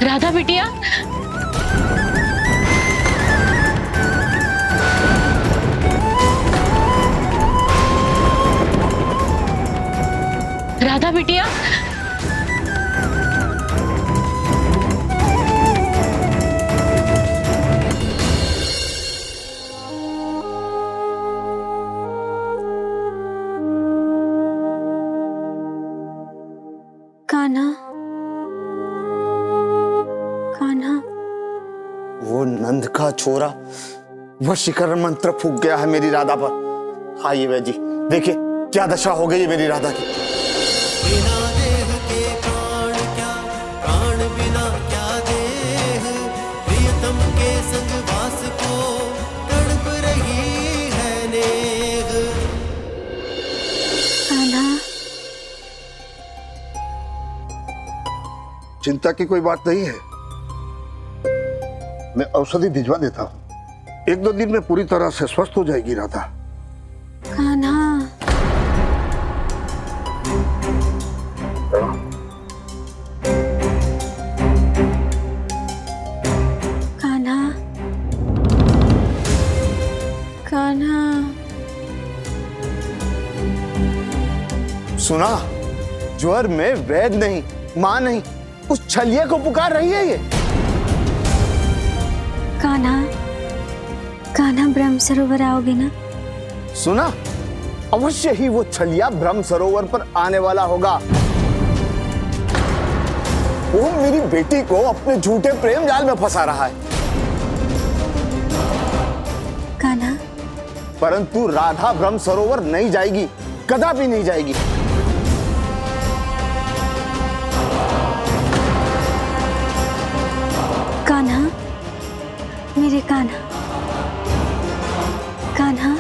राधा बिटिया, राधा बिटिया, कान्हा, कान्हा, वो नंद का छोरा वशीकरण मंत्र फूंक गया है मेरी राधा पर। आइए वैद जी, देखिए क्या दशा हो गई है मेरी राधा की। बिना देह के प्राण क्या, प्राण बिना क्या देह, प्रियतम के संग वास को तड़प रही है नेह। कान्हा, चिंता की कोई बात नहीं है, मैं औषधि भिजवा देता हूँ। 1-2 दिन में पूरी तरह से स्वस्थ हो जाएगी राधा। कान्हा, कान्हा, कान्हा। सुना, ज्वर में वैद नहीं, मां नहीं, उस छलिया को पुकार रही है ये। कान्हा, कान्हा ब्रह्म सरोवर आओगे ना? सुना, अवश्य ही वो छलिया ब्रह्म सरोवर पर आने वाला होगा। वो मेरी बेटी को अपने झूठे प्रेम जाल में फंसा रहा है। कान्हा, परंतु राधा ब्रह्म सरोवर नहीं जाएगी, कदापि नहीं जाएगी। कान्हा, मेरे कान्हा, कान्हा।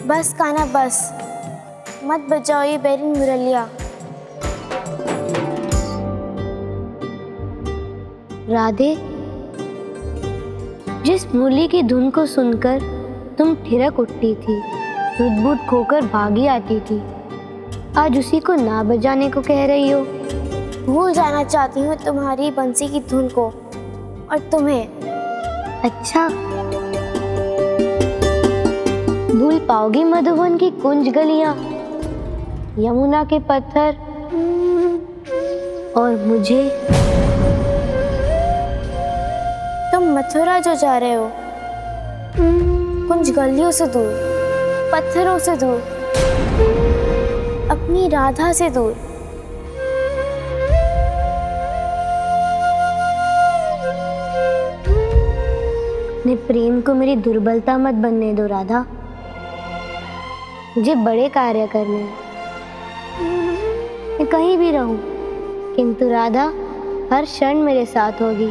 बस कान्हा बस, मत बजाओ ये बैरिन मुरलिया। राधे, जिस मुरली की धुन को सुनकर तुम थिरक उठती थी, सुध-बुध खोकर भागी आती थी, आज उसी को ना बजाने को कह रही हो। भूल जाना चाहती हूँ तुम्हारी बंसी की धुन को और तुम्हें। अच्छा, भूल पाओगी मधुबन की कुंज गलियां, यमुना के पत्थर और मुझे? तुम मथुरा जो जा रहे हो, कुंज गलियों से दूर, पत्थरों से दूर, अपनी राधा से दूर। अपने प्रेम को मेरी दुर्बलता मत बनने दो राधा। मुझे बड़े कार्य करने हैं, मैं कहीं भी रहूं, किंतु राधा हर क्षण मेरे साथ होगी।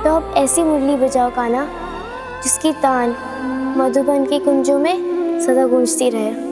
तो अब ऐसी मुरली बजाओ कान्हा, जिसकी तान मधुबन के कुंजों में सदा गूंजती रहे।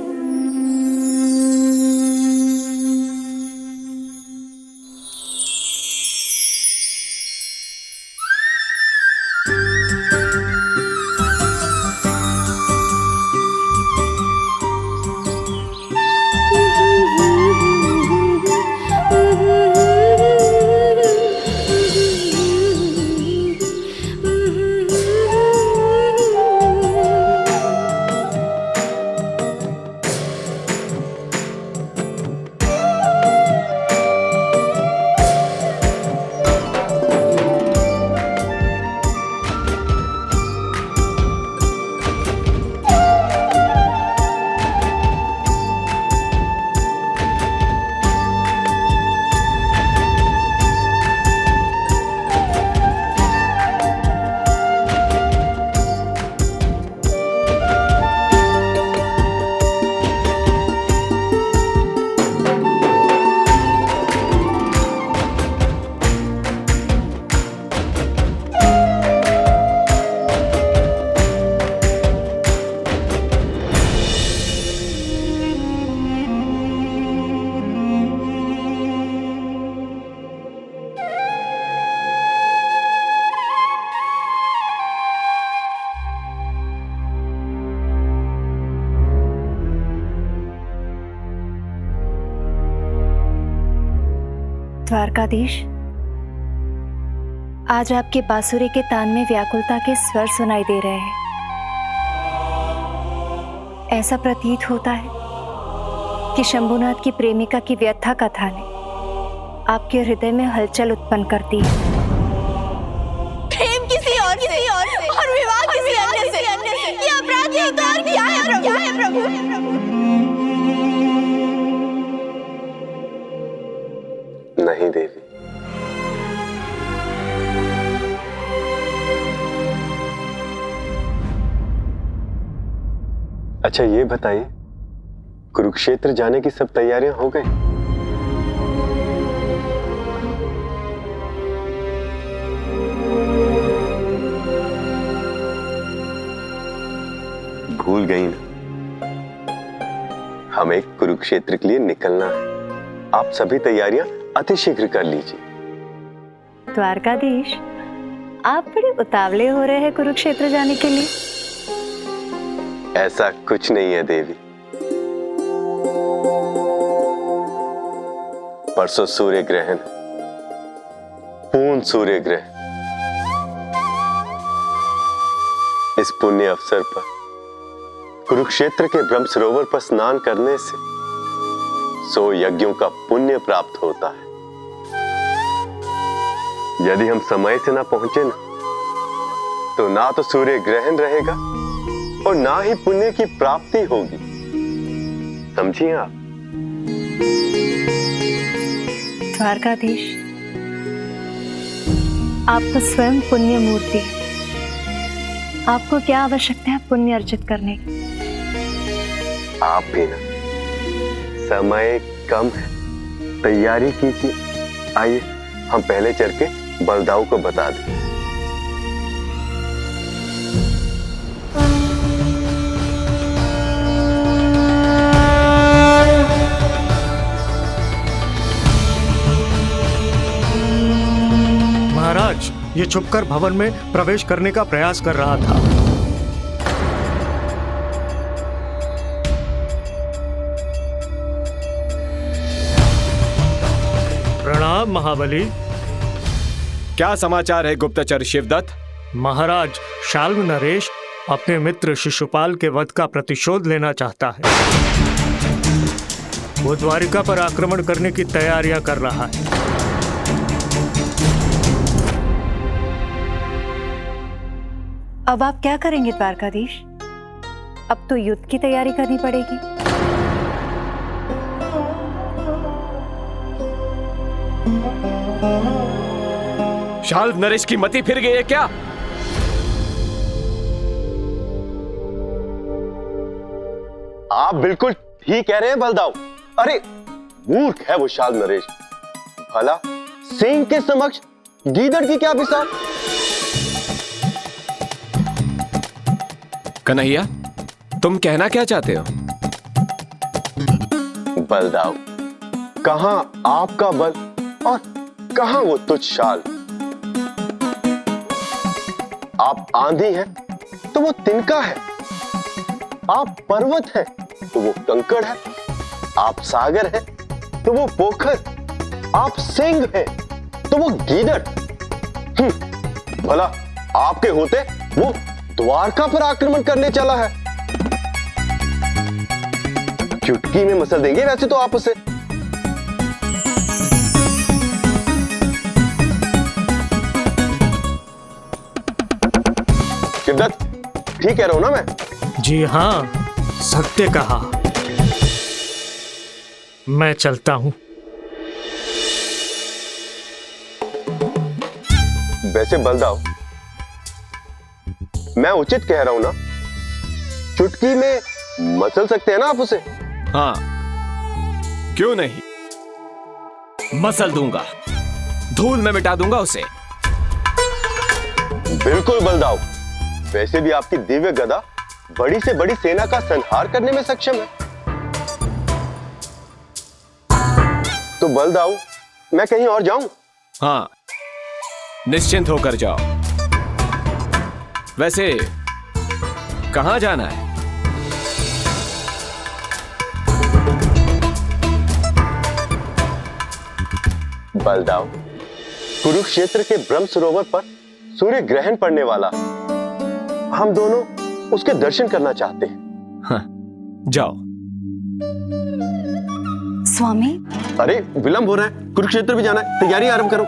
द्वारकाधीश, आज आपके बांसुरी के तान में व्याकुलता के स्वर सुनाई दे रहे हैं। ऐसा प्रतीत होता है कि शंभुनाथ की प्रेमिका की व्यथा कथा ने आपके हृदय में हलचल उत्पन्न कर दी है। प्रेम किसी और से और विवाह किसी अन्य से। ये अपराध ही तो और क्या है प्रभु? नहीं देवी, अच्छा ये बताइए, कुरुक्षेत्र जाने की सब तैयारियां हो गई? भूल गई ना, हमें कुरुक्षेत्र के लिए निकलना है। आप सभी तैयारियां अतिशीघ्र कर लीजिए। द्वारकाधीश, आप बड़े उतावले हो रहे हैं कुरुक्षेत्र जाने के लिए। ऐसा कुछ नहीं है देवी, परसों सूर्य ग्रहण, पूर्ण सूर्य ग्रहण। इस पुण्य अवसर पर कुरुक्षेत्र के ब्रह्म सरोवर पर स्नान करने से 100 यज्ञों का पुण्य प्राप्त होता है। यदि हम समय से ना पहुंचे ना, तो ना तो सूर्य ग्रहण रहेगा और ना ही पुण्य की प्राप्ति होगी। समझिए आप? द्वारकाधीश, आप तो स्वयं पुण्य मूर्ति हैं। आपको क्या आवश्यकता है पुण्य अर्जित करने की? आप भी ना, समय कम है, तैयारी कीजिए। आइए हम पहले चल के बलदाऊ को बता दें। महाराज, ये छुपकर भवन में प्रवेश करने का प्रयास कर रहा था। प्रणाम महाबली। क्या समाचार है गुप्तचर शिवदत्त? महाराज, शाल्व नरेश अपने मित्र शिशुपाल के वध का प्रतिशोध लेना चाहता है। वो द्वारिका पर आक्रमण करने की तैयारियां कर रहा है। अब आप क्या करेंगे द्वारकाधीश? अब तो युद्ध की तैयारी करनी पड़ेगी। शाल्व नरेश की मति फिर गई है क्या? आप बिल्कुल ठीक कह रहे हैं बलदाऊ। अरे मूर्ख है वो शाल्व नरेश। भला सिंह के समक्ष गीदड़ की क्या बिसात? कन्हैया, तुम कहना क्या चाहते हो? बलदाऊ, कहां आपका बल और कहां वो तुझ शाल। आप आंधी हैं तो वो तिनका है, आप पर्वत हैं तो वो कंकड़ है, आप सागर हैं तो वो पोखर, आप सिंह हैं तो वो गीदड़। भला आपके होते वो द्वारका पर आक्रमण करने चला है। चुटकी में मसल देंगे वैसे तो आप उसे। शिवदत्त, ठीक कह रहा हूं ना मैं? जी हाँ, सत्य कहा। मैं चलता हूं। वैसे बलदाऊ, मैं उचित कह रहा हूं ना? चुटकी में मसल सकते हैं ना आप उसे? हाँ, क्यों नहीं, मसल दूंगा, धूल में मिटा दूंगा उसे। बिल्कुल बलदाऊ। वैसे भी आपकी दिव्य गदा बड़ी से बड़ी सेना का संहार करने में सक्षम है। तो बलदाऊ, मैं कहीं और जाऊं? हाँ, निश्चिंत होकर जाओ। वैसे कहां जाना है? बलदाव, कुरुक्षेत्र के ब्रह्म सरोवर पर सूर्य ग्रहण पड़ने वाला, हम दोनों उसके दर्शन करना चाहते हैं। हाँ, जाओ। स्वामी, अरे विलंब हो रहा है, कुरुक्षेत्र भी जाना है, तैयारी आरंभ करो।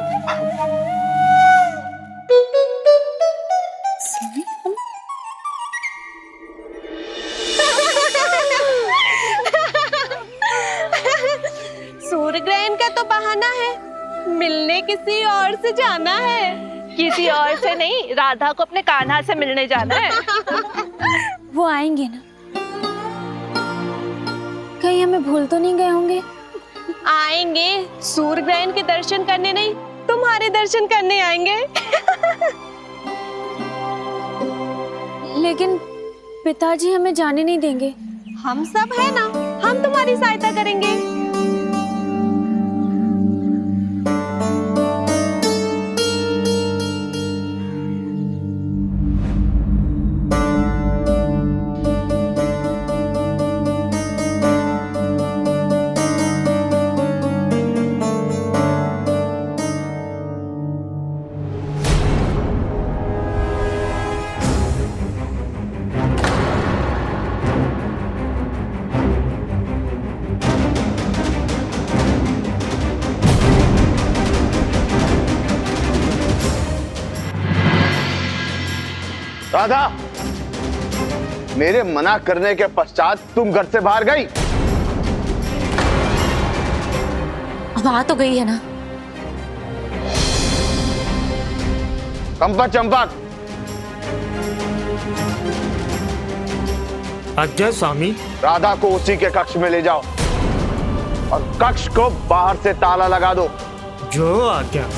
सूर्य ग्रहण का तो बहाना है, मिलने किसी और से जाना है। किसी और से नहीं, राधा को अपने कान्हा से मिलने जाना है। वो आएंगे ना? कहीं हमें भूल तो नहीं गए होंगे? आएंगे, सूर्य ग्रहण के दर्शन करने नहीं, तुम्हारे दर्शन करने आएंगे। लेकिन पिताजी हमें जाने नहीं देंगे। हम सब है ना, हम तुम्हारी सहायता करेंगे। राधा, मेरे मना करने के पश्चात तुम घर से बाहर गई। अब आ तो गई है ना। कंपा चंपक, आज्ञा स्वामी। राधा को उसी के कक्ष में ले जाओ और कक्ष को बाहर से ताला लगा दो। जो आज्ञा।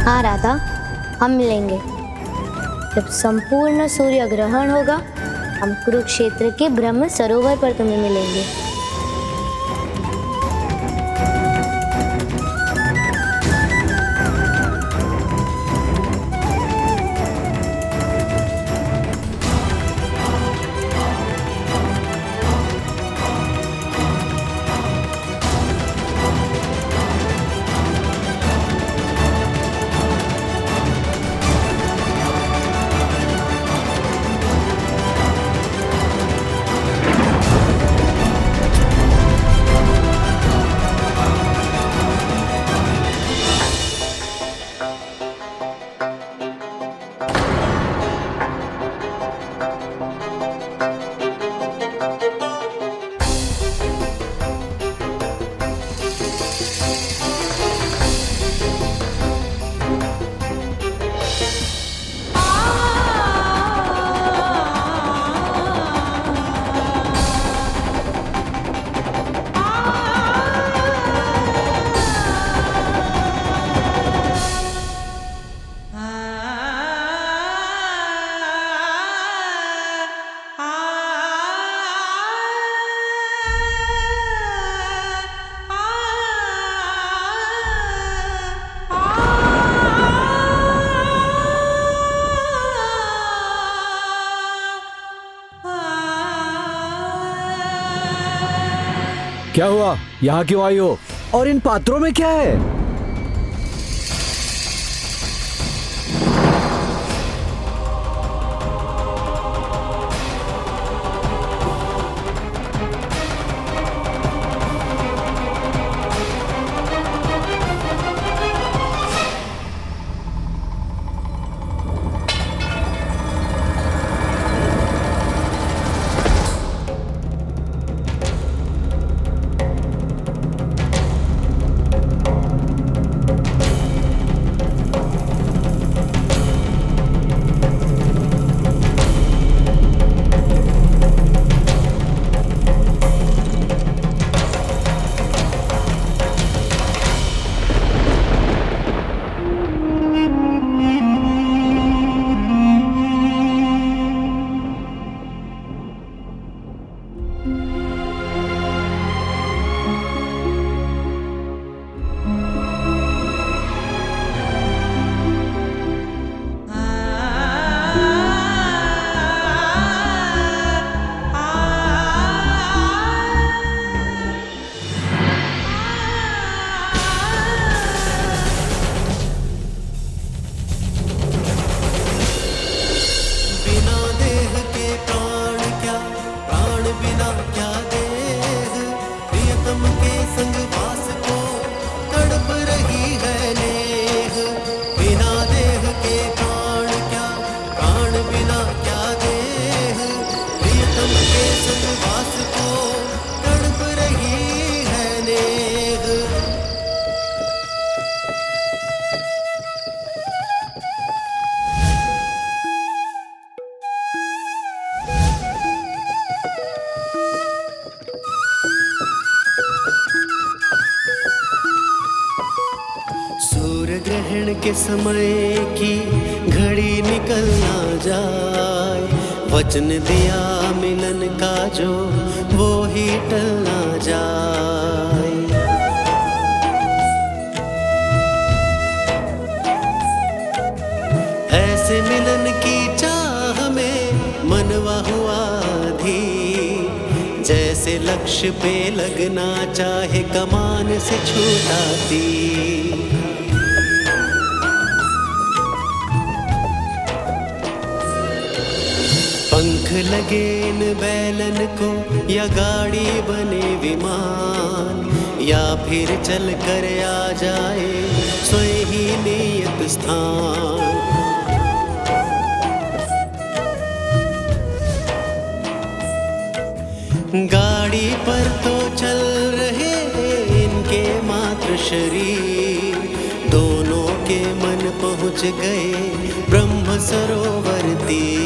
हाँ राधा, हम मिलेंगे। जब संपूर्ण सूर्य ग्रहण होगा, हम कुरुक्षेत्र के ब्रह्म सरोवर पर तुम्हें मिलेंगे। क्या हुआ? यहाँ क्यों आई हो? और इन पात्रों में क्या है? ग्रहण के समय की घड़ी निकल ना जाए, वचन दिया मिलन का जो वो ही टल ना जाए। ऐसे मिलन की चाह में मनवा हुआ धीर, जैसे लक्ष्य पे लगना चाहे कमान से छूटा तीर। पंख लगे इन बैलन को या गाड़ी बने विमान, या फिर चल कर आ जाए स्वयं ही नियत स्थान। गाड़ी पर तो चल रहे इनके मात्र शरीर, दोनों के मन पहुंच गए ब्रह्म सरोवर तीर।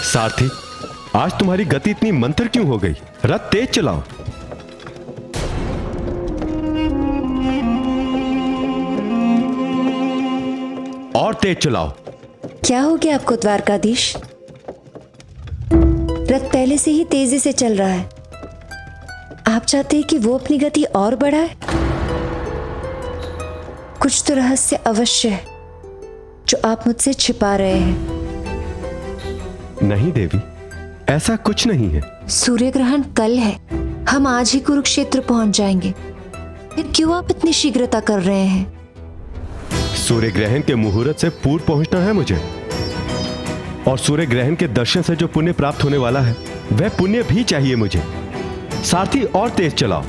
सारथी, आज तुम्हारी गति इतनी मंथर क्यों हो गई? रथ तेज चलाओ। और तेज चलाओ। क्या हो गया आपको द्वारकाधीश? रथ पहले से ही तेजी से चल रहा है, आप चाहते हैं कि वो अपनी गति और बढ़ाए? कुछ तो रहस्य अवश्य है जो आप मुझसे छिपा रहे हैं। नहीं देवी, ऐसा कुछ नहीं है। सूर्य ग्रहण कल है, हम आज ही कुरुक्षेत्र पहुंच जाएंगे, फिर क्यों आप इतनी शीघ्रता कर रहे हैं? सूर्य ग्रहण के मुहूर्त से पूर्व पहुंचना है मुझे, और सूर्य ग्रहण के दर्शन से जो पुण्य प्राप्त होने वाला है वह पुण्य भी चाहिए मुझे। सारथी, और तेज चलाओ।